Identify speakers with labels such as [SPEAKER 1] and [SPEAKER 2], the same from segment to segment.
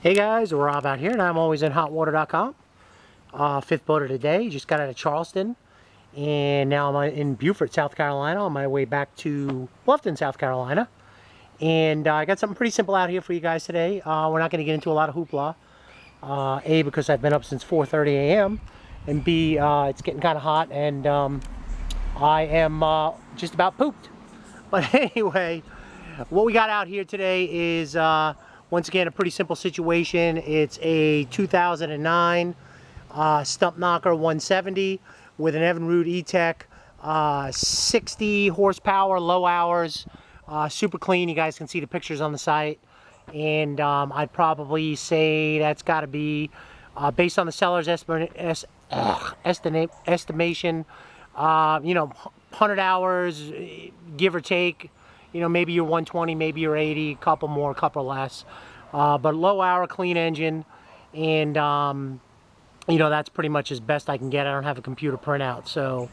[SPEAKER 1] Hey guys, Rob out here, and ImAlwaysInHotWater.com. Fifth boat of the day. Just got out of Charleston, and now I'm in Beaufort, South Carolina, on my way back to Bluffton, South Carolina. And I got something pretty simple out here for you guys today. We're not going to get into a lot of hoopla. A, because I've been up since 4:30 a.m., and B, it's getting kind of hot, and I am just about pooped. But anyway, what we got out here today is once again a pretty simple situation. It's a 2009 Stumpnocker 170 with an Evinrude E-Tech, 60 horsepower, low hours, super clean. You guys can see the pictures on the site, and I'd probably say that's got to be based on the seller's estimation, you know, 100 hours, give or take. You know, maybe you're 120, maybe you're 80, a couple more, a couple less. But low hour, clean engine, and you know, that's pretty much as best I can get. I don't have a computer printout, so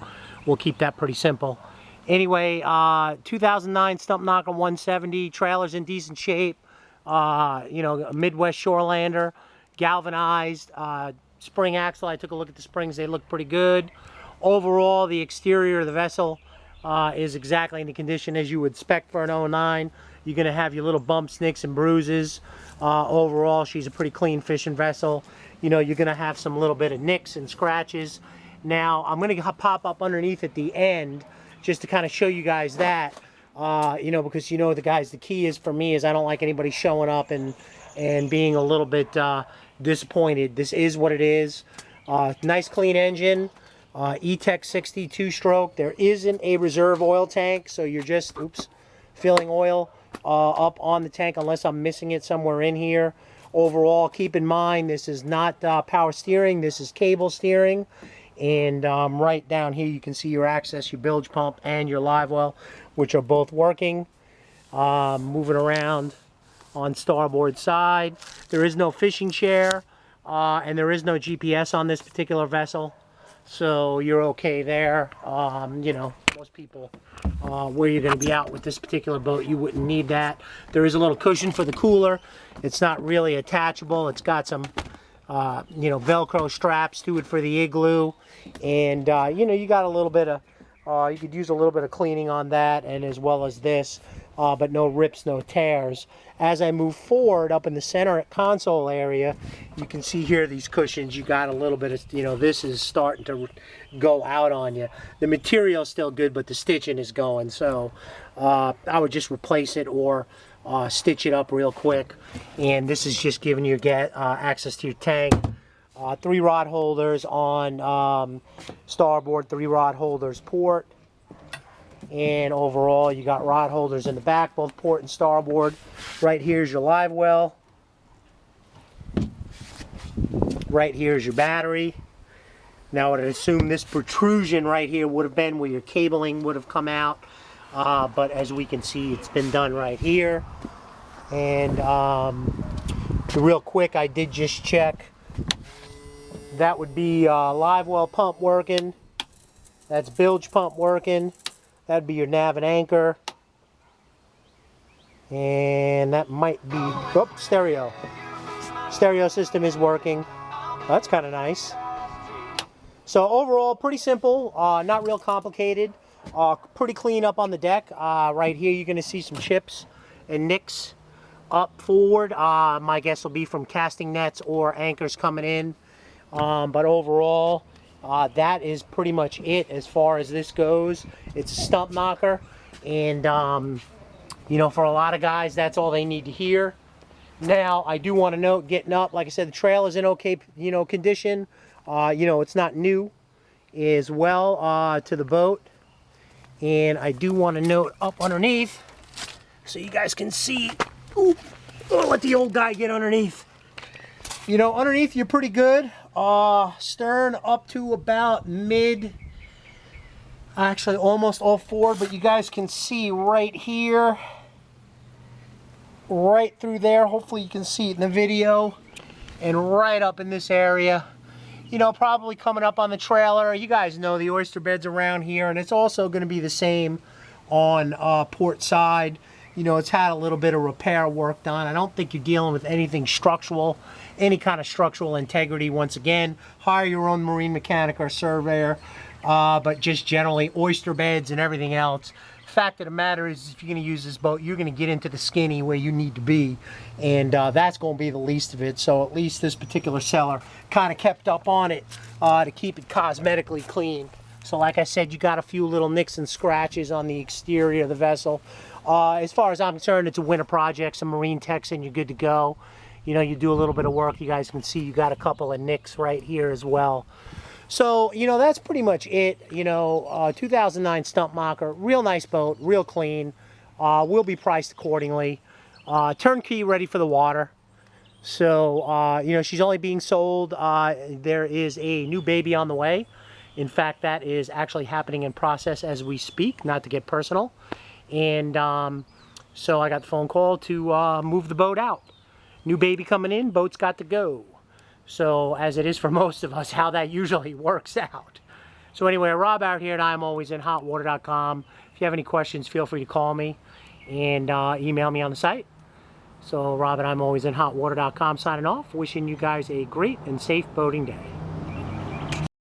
[SPEAKER 1] we'll keep that pretty simple. Anyway, 2009 Stumpnocker 170, trailer's in decent shape. You know, a Midwest Shorelander, galvanized, spring axle. I took a look at the springs, they look pretty good. Overall, the exterior of the vessel is exactly in the condition as you would expect for an 09. You're going to have your little bumps, nicks, and bruises. Overall, she's a pretty clean fishing vessel. You know, you're going to have some little bit of nicks and scratches. Now, I'm going to pop up underneath at the end just to kind of show you guys that. You know, because you know, the key is for me is I don't like anybody showing up and being a little bit disappointed. This is what it is. Nice clean engine. E-Tech 60 2-stroke. There isn't a reserve oil tank, so you're just filling oil up on the tank unless I'm missing it somewhere in here. Overall, keep in mind this is not power steering, this is cable steering. And right down here you can see your access, your bilge pump, and your live well, which are both working. Moving around on starboard side. There is no fishing chair, and there is no GPS on this particular vessel. So you're okay there. You know, most people, where you're going to be out with this particular boat, you wouldn't need that. There is a little cushion for the cooler. It's not really attachable. It's got some, you know, Velcro straps to it for the igloo. And, you know, you got a little bit of, you could use a little bit of cleaning on that, and as well as this, but no rips, no tears. As I move forward up in the center console area, you can see here these cushions. You got a little bit of, you know, this is starting to go out on you. The material's still good, but the stitching is going. So I would just replace it or stitch it up real quick. And this is just giving you access to your tank. 3 rod holders on starboard, 3 rod holders port. And overall, you got rod holders in the back, both port and starboard. Right here's your live well. Right here's your battery. Now, I'd assume this protrusion right here would have been where your cabling would have come out. But as we can see, it's been done right here. And real quick, I did just check. That would be live well pump working. That's bilge pump working. That'd be your nav and anchor. And that might be, oh, stereo. Stereo system is working. That's kind of nice. So overall, pretty simple, not real complicated. Pretty clean up on the deck. Right here, you're going to see some chips and nicks up forward. My guess will be from casting nets or anchors coming in. But overall, that is pretty much it as far as this goes. It's a Stumpnocker, and you know, for a lot of guys, that's all they need to hear. Now, I do want to note, getting up, like I said, the trail is in okay, you know, condition. You know, it's not new as well to the boat. And I do want to note up underneath, so you guys can see. Ooh, I'll let the old guy get underneath. You know, underneath you're pretty good. Stern up to about mid, actually almost all forward, but you guys can see right here, right through there. Hopefully you can see it in the video, and right up in this area. You know, probably coming up on the trailer. You guys know the oyster beds around here, and it's also going to be the same on port side. You know, it's had a little bit of repair work done. I don't think you're dealing with anything structural, any kind of structural integrity. Once again, hire your own marine mechanic or surveyor, but just generally oyster beds and everything else. Fact of the matter is, if you're going to use this boat, you're going to get into the skinny where you need to be, and that's going to be the least of it. So at least this particular seller kind of kept up on it to keep it cosmetically clean. So like I said, you got a few little nicks and scratches on the exterior of the vessel. As far as I'm concerned, it's a winter project, some marine techs, and you're good to go. You know, you do a little bit of work, you guys can see you got a couple of nicks right here as well. So, you know, that's pretty much it. You know, 2009 Stumpnocker, real nice boat, real clean. Will be priced accordingly. Turnkey, ready for the water. So, you know, she's only being sold. There is a new baby on the way. In fact, that is actually happening in process as we speak, not to get personal. And so I got the phone call to move the boat out. New baby coming in, boat's got to go. So as it is for most of us, how that usually works out. So anyway, Rob out here at ImAlwaysInHotWater.com. If you have any questions, feel free to call me and email me on the site. So Rob at ImAlwaysInHotWater.com signing off, wishing you guys a great and safe boating day.